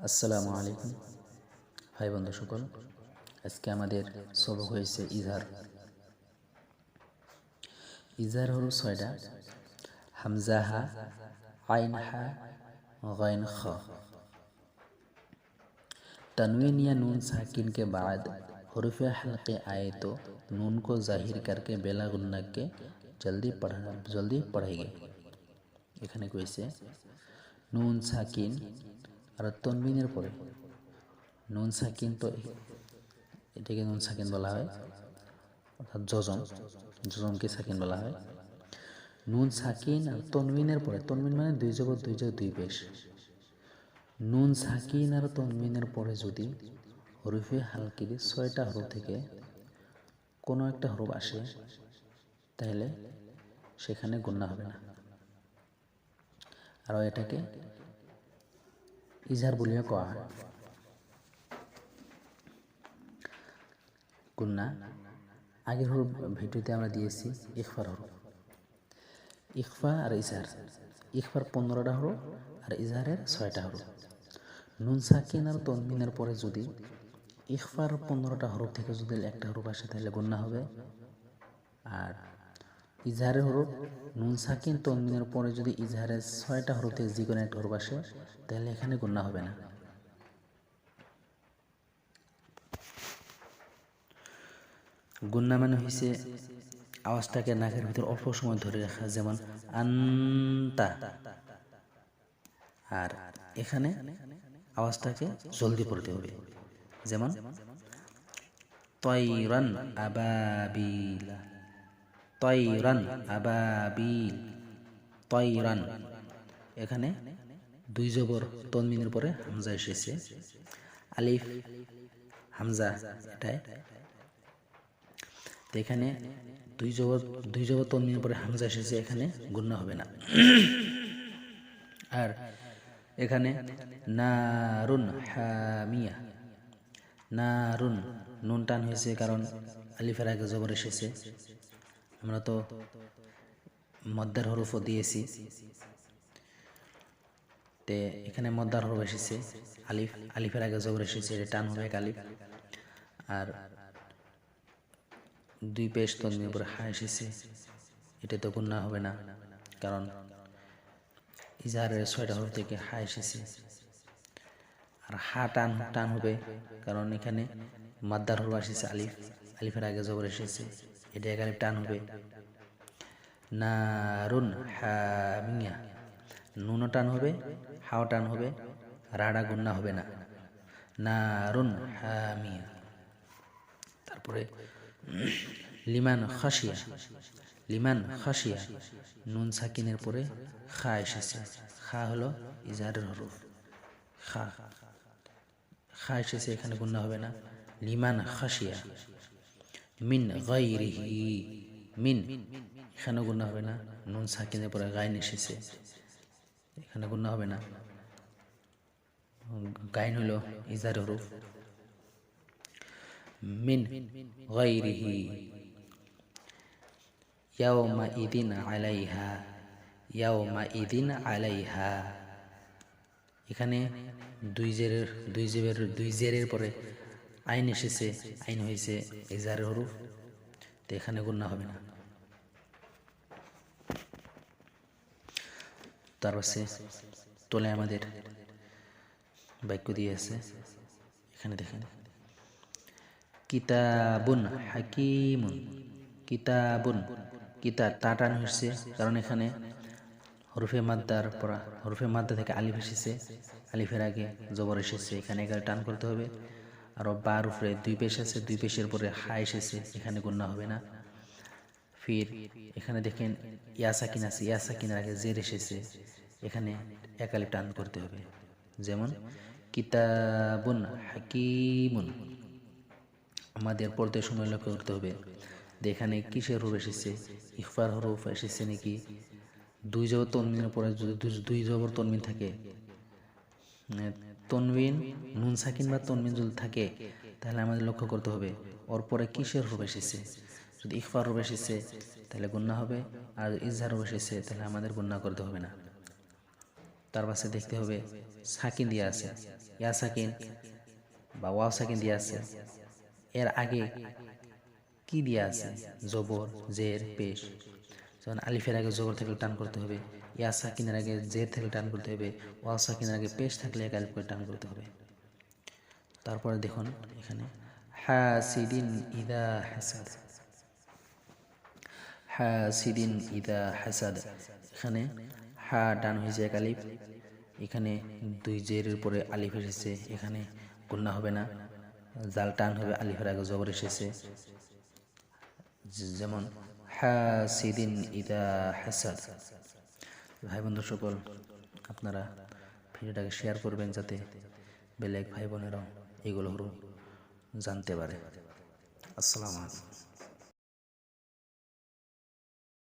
আসসালামু আলাইকুম ভাই বন্ধু সকল। আজকে আমাদের সবক হয়েছে ইজহার। ইজহার হল ছয়টা: হামজা হা, আইন হা, গাইন খ। तनवीन या नून साकिन के बाद हरूफ हल्के आए तो नून को जाहिर करके बेला गुन्ना के जल्दी पढ़ेंगे। এখানে কইছে নুন সাকিন আর তনবিনের পরে নুন সাকিন, তো এটাকে নুন সাকিন বলা হয়, অর্থাৎ জজমকে সাকিন বলা হয়। নুন সাকিন আর তনবিনের পরে, তনবিন মানে দুই জবর দুই পেশ। নুন সাকিন আর তনবিনের পরে যদি হরফে হালকির ছয়টা হরফ থেকে কোনো একটা হরফ আসে তাহলে সেখানে গুন্না হবে না, আর এটাকে ইজহার বলিয়া কোয়া হয়। গুন্না আগের হরফ ভিডিওতে আমরা দিয়েছি ইখফার হরফ, ইখফা আর ইজহার। ইখফার 15টা হরফ আর ইজহারের 6টা হরফ। নুন সাকিন আর তনবিনের পরে যদি ইখফার 15টা হরফ থেকে যদি একটা হরফ আসে তাহলে গুন্না হবে, আর ইজহারের হরফ নুন সাকিন তনবিনের পরে যদি ইজহারের 6টা হরফ থেকে যে কোনো একটা হরফ আসে তাহলে এখানে গুন্না হবে না। গুন্না মানে হয়েছে আওয়াজটাকে নাকের ভিতর অল্প সময় ধরে রাখা, যেমন আন্তা। আর এখানে আওয়াজটাকে জলদি পড়তে হবে, যেমন তয়রান আবাবিলা, তয়রান আবাবিল, তয়রান। এখানে দুই জবর তনবিনের পরে হামজা এসেছে, আলিফ হামজা এটাই। তো এখানে দুই জবর তনবিনের পরে হামজা এসেছে, এখানে গুন্না হবে না। আর এখানে নারুন হামিয়া, নারুন, নুন টান হয়েছে কারণ আলিফের আগে জবর এসেছে। আমরা তো মদ্দার হরফও দিয়েছি, তে এখানে মদ্দার হরফ এসেছে, আলিফের আগে জবর এসেছে, এটা টান হবে এক আলিফ। আর দুই পেশ তনবিনের উপরে হা এসেছে, এটা তো গুন্না হবে না কারণ ইজহারের 6টা হরফ থেকে হা এসেছে। আর হা টান হবে কারণ এখানে মাদ্দার হরফ এসেছে, আলিফের আগে জবর এসেছে, এটা এক আলিফ টান হবে। নারুন হামিয়া, নুনও টান হবে, হাও টান হবে, রাডা গুন্না হবে না। নারুন হামিয়া। তারপরে লিমান খাসিয়া, লিমান খাসিয়া, নুন সাকিনের পরে খা এসেছে, খা হলো ইজহারের হরফ, খা এসেছে, এখানে গুন্না হবে না। লিমান খাসিয়া। মিন গায়রিহি, মিন, এখানে গুন্না হবে না, নুন সাকিনের পরে গাইন এসেছে, এখানে গুন্না হবে না। গাইন হলো ইজহারের হরফ। মিন গায়রিহি ইয়াওমাইদিন আলাইহা, ইয়াওমাইদিন আলাইহা। এখানে দুই জেরের পরে আইন এসেছে, আইন হয়েছে ইজহারের হরফ, তো এখানে গুন্না হবে না। তারপর তোলে আমাদের বাক্য দিয়েছে, এখানে দেখেন কিতাবুন হাকিমুন, কিতাবুন, কিতাব টান হয়েছে কারণ এখানে হরফে মাদ্দা থেকে আলিফ এসেছে, আলিফের আগে জবর এসেছে, এখানে এখানে টান করতে হবে। আর বার উপরে দুই পেশ আছে, দুই পেশের পরে হা এসেছে, এখানে গুন্না হবে না। ফির এখানে দেখেন ইয়া সাকিন আছে, ইয়া সাকিনের আগে জের এসেছে, এখানে এক আলিফ টান করতে হবে, যেমন কিতাবুন হাকিমুন। আমাদের পড়তে সময় লক্ষ্য করতে হবে এখানে কিসের হরফ এসেছে, ইখফার হরফ এসেছে নাকি। দুই জবর তনবিনের পরে যদি দুই জবর তনবিন থাকে, তনবিন নুন সাকিন বা তনবিন যদি থাকে তাহলে আমাদের লক্ষ্য করতে হবে ওর পরে কিসের হরফ এসেছে। যদি ইখফার হরফ এসেছে তাহলে গুন্না হবে, আর ইজহার হরফ এসেছে তাহলে আমাদের গুন্না করতে হবে না। তার পাশে দেখতে হবে সাকিন দিয়ে আছে, ইয়া সাকিন বা ওয়াও সাকিন দিয়ে আছে। এর আগে কি দিয়ে আছে? জবর, জের, পেশ। যেমন আলিফের আগে জবর থাকলে টান করতে হবে, ইয়া সাকিনের আগে জের থাকলে টান করতে হবে, ওয়াও সাকিনের আগে পেশ থাকলে এক আলিফ করে টান করতে হবে। তারপরে দেখুন এখানে হাসিদিন ইদা হাসাদ, হাসিদিন ইদা হাসাদ। এখানে হা টান হয়েছে এক আলিফ, এখানে দুই জের উপরে আলিফ এসেছে, এখানে গুন্না হবে না, জাল টান হবে, আলিফের আগে জবর এসেছে। যেমন হাসিদিন ইদা হাসাদ। ভাই বন্ধু সকল, আপনারা ভিডিওটাকে শেয়ার করবেন যাতে বেলেগ ভাই বোনেরাও এগুলো জানতে পারে। আসসালামু আলাইকুম।